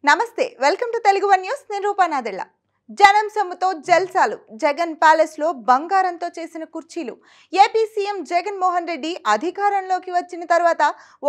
నమస్తే welcome to Telugu one news నేను రూపానాదెళ్ళ జనం సొమ్ముతో జల్సాలు జగన్ ప్యాలెస్ లో బంగారంతో చేసిన కుర్చీలు ఏపీ సీఎం జగన్ మోహన్ రెడ్డి అధికారంలోకి వచ్చిన తర్వాత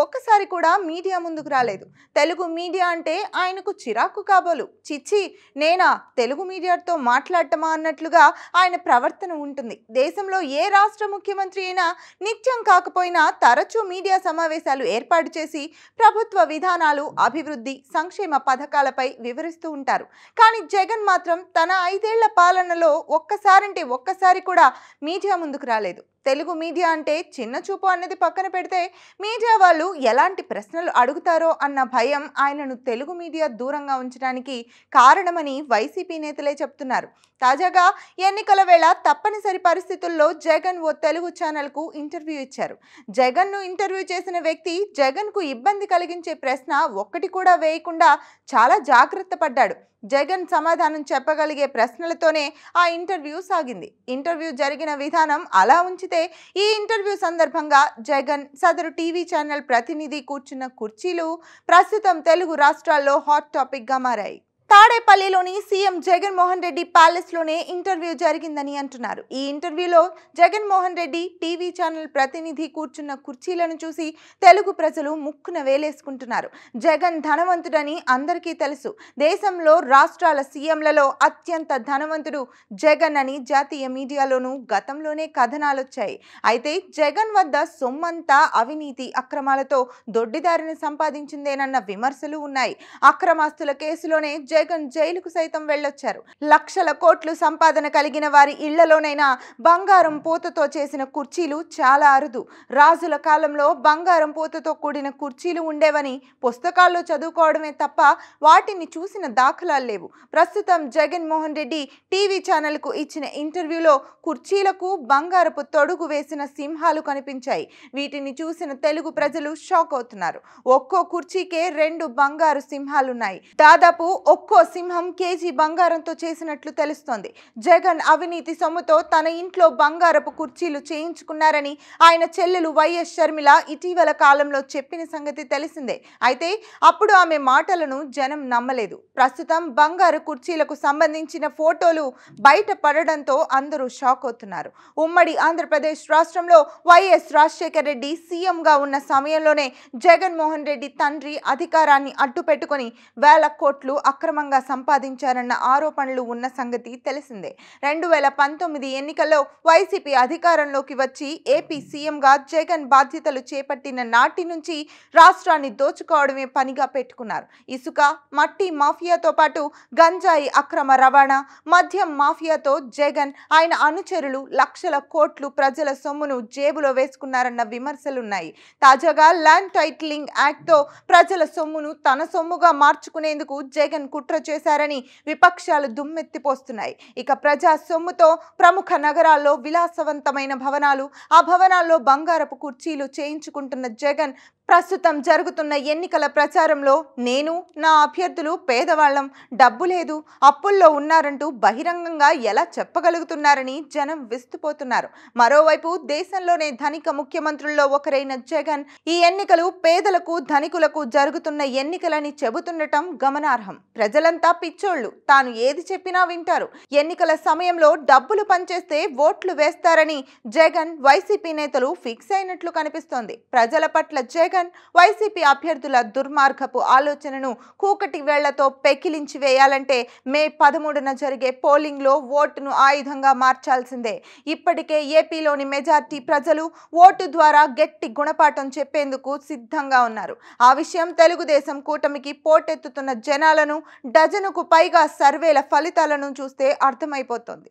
ఒక్కసారి కూడా మీడియా ముందుకు రాలేదు. తెలుగు మీడియా అంటే ఆయనకు చిరాకు కాబోలు. చిచ్చి నేనా తెలుగు మీడియాతో మాట్లాడటమా అన్నట్లుగా ఆయన ప్రవర్తన ఉంటుంది. దేశంలో ఏ రాష్ట్ర ముఖ్యమంత్రి అయినా నిత్యం కాకపోయినా తరచూ మీడియా సమావేశాలు ఏర్పాటు చేసి ప్రభుత్వ విధానాలు, అభివృద్ధి, సంక్షేమ పథకాలపై వివరిస్తూ ఉంటారు. కానీ జగన్ మాత్రం తన 5 ఏళ్ల పాలనలో ఒక్కసారి కూడా మీడియా ముందుకు రాలేదు. తెలుగు మీడియా అంటే చిన్న చూపు అన్నది పక్కన పెడితే మీడియా వాళ్ళు ఎలాంటి ప్రశ్నలు అడుగుతారో అన్న భయం ఆయనను తెలుగు మీడియా దూరంగా ఉంచడానికి కారణమని వైసీపీ నేతలే చెప్తున్నారు. తాజాగా ఎన్నికల వేళ తప్పనిసరి పరిస్థితుల్లో జగన్ ఓ తెలుగు ఛానల్కు ఇంటర్వ్యూ ఇచ్చారు. జగన్ను ఇంటర్వ్యూ చేసిన వ్యక్తి జగన్కు ఇబ్బంది కలిగించే ప్రశ్న ఒక్కటి కూడా వేయకుండా చాలా జాగ్రత్త పడ్డాడు. జగన్ సమాధానం చెప్పగలిగే ప్రశ్నలతోనే ఆ ఇంటర్వ్యూ సాగింది. ఇంటర్వ్యూ జరిగిన విధానం అలా ఉంచితే ఈ ఇంటర్వ్యూ సందర్భంగా జగన్ సదరు టీవీ ఛానల్ ప్రతినిధి కూర్చున్న కుర్చీలు ప్రస్తుతం తెలుగు రాష్ట్రాల్లో హాట్ టాపిక్ గా మారాయి. తాడేపల్లిలోని సీఎం జగన్ మోహన్ రెడ్డి ప్యాలెస్ లోనే ఇంటర్వ్యూ జరిగిందని అంటున్నారు. ఈ ఇంటర్వ్యూలో జగన్ మోహన్ రెడ్డి టీవీ ఛానల్ ప్రతినిధి కూర్చున్న కుర్చీలను చూసి తెలుగు ప్రజలు ముక్కున వేలేసుకుంటున్నారు. జగన్ ధనవంతుడని అందరికీ తెలుసు. దేశంలో రాష్ట్రాల సీఎంలలో అత్యంత ధనవంతుడు జగన్ అని జాతీయ మీడియాలోనూ గతంలోనే కథనాలొచ్చాయి. అయితే జగన్ వద్ద సొమ్మంతా అవినీతి అక్రమాలతో దొడ్డిదారిని సంపాదించిందేనన్న విమర్శలు ఉన్నాయి. అక్రమాస్తుల కేసులోనే జగన్ జైలుకు సైతం వెళ్ళొచ్చారు. లక్షల కోట్లు సంపాదన కలిగిన వారి ఇళ్లలోనైనా బంగారం పూతతో చేసిన కుర్చీలు చాలా అరుదు. రాజుల కాలంలో బంగారం పూతతో కూడిన కుర్చీలు ఉండేవని పుస్తకాల్లో చదువుకోవడమే తప్ప వాటిని చూసిన దాఖలాలు లేవు. ప్రస్తుతం జగన్ మోహన్ రెడ్డి టీవీ ఛానల్కు ఇచ్చిన ఇంటర్వ్యూలో కుర్చీలకు బంగారపు తొడుగు వేసిన సింహాలు కనిపించాయి. వీటిని చూసిన తెలుగు ప్రజలు షాక్ అవుతున్నారు. ఒక్కో కుర్చీకే 2 బంగారు సింహాలున్నాయి. దాదాపు ఒక్కో సింహం కేజీ బంగారంతో చేసినట్లు తెలుస్తోంది. జగన్ అవినీతి సొమ్ముతో తన ఇంట్లో బంగారపు కుర్చీలు చేయించుకున్నారని ఆయన చెల్లెలు వైఎస్ షర్మిల ఇటీవల కాలంలో చెప్పిన సంగతి తెలిసిందే. అయితే అప్పుడు ఆమె మాటలను జనం నమ్మలేదు. ప్రస్తుతం బంగారు కుర్చీలకు సంబంధించిన ఫోటోలు బయట పడడంతో అందరూ షాక్ అవుతున్నారు. ఉమ్మడి ఆంధ్రప్రదేశ్ రాష్ట్రంలో వైఎస్ రాజశేఖర రెడ్డి సీఎంగా ఉన్న సమయంలోనే జగన్ మోహన్ రెడ్డి తండ్రి అధికారాన్ని అడ్డుపెట్టుకుని వేల కోట్లు అక్రమంగా సంపాదించారన్న ఆరోపణలు ఉన్న సంగతి తెలిసిందే. 2019 ఎన్నికల్లో వైసీపీ అధికారంలోకి వచ్చి ఏపీ సీఎంగా జగన్ బాధ్యతలు చేపట్టిన నాటి నుంచి రాష్ట్రాన్ని దోచుకోవడమే పనిగా పెట్టుకున్నారు. ఇసుక, మట్టి మాఫియాతో పాటు గంజాయి అక్రమ రవాణా, మద్యం మాఫియాతో జగన్, ఆయన అనుచరులు లక్షల కోట్లు ప్రజల సొమ్మును జేబులో వేసుకున్నారన్న విమర్శలున్నాయి. తాజాగా ల్యాండ్ టైటిలింగ్ యాక్ట్తో ప్రజల సొమ్మును తన సొమ్ముగా మార్చుకునేందుకు జగన్ కుట్ర చేశారని విపక్షాలు దుమ్మెత్తిపోస్తున్నాయి. ఇక ప్రజా సొమ్ముతో ప్రముఖ నగరాల్లో విలాసవంతమైన భవనాలు, ఆ భవనాల్లో బంగారపు కుర్చీలు చేయించుకుంటున్న జగన్ ప్రస్తుతం జరుగుతున్న ఎన్నికల ప్రచారంలో నేను, నా అభ్యర్థులు పేదవాళ్లం, డబ్బు లేదు, అప్పుల్లో ఉన్నారంటూ బహిరంగంగా ఎలా చెప్పగలుగుతున్నారని జనం విస్తుపోతున్నారు. మరోవైపు దేశంలోనే ధనిక ముఖ్యమంత్రుల్లో ఒకరైన జగన్ ఈ ఎన్నికలు పేదలకు, ధనికులకు జరుగుతున్న ఎన్నికలని చెబుతుండటం గమనార్హం. ప్రజలంతా పిచ్చోళ్లు, తాను ఏది చెప్పినా వింటారు. ఎన్నికల సమయంలో డబ్బులు పనిచేస్తే ఓట్లు వేస్తారని జగన్, వైసీపీ నేతలు ఫిక్స్ అయినట్లు కనిపిస్తోంది. ప్రజల పట్ల జగన్, వైసీపీ అభ్యర్థుల దుర్మార్గపు ఆలోచనను కూకటి వేళ్లతో పెకిలించి వేయాలంటే మే 13న జరిగే పోలింగ్లో ఓటును ఆయుధంగా మార్చాల్సిందే. ఇప్పటికే ఏపీలోని మెజార్టీ ప్రజలు ఓటు ద్వారా గట్టి గుణపాఠం చెప్పేందుకు సిద్ధంగా ఉన్నారు. ఆ విషయం తెలుగుదేశం కూటమికి పోటెత్తుతున్న జనాలను, డజనుకు పైగా సర్వేల ఫలితాలను చూస్తే అర్థమైపోతుంది.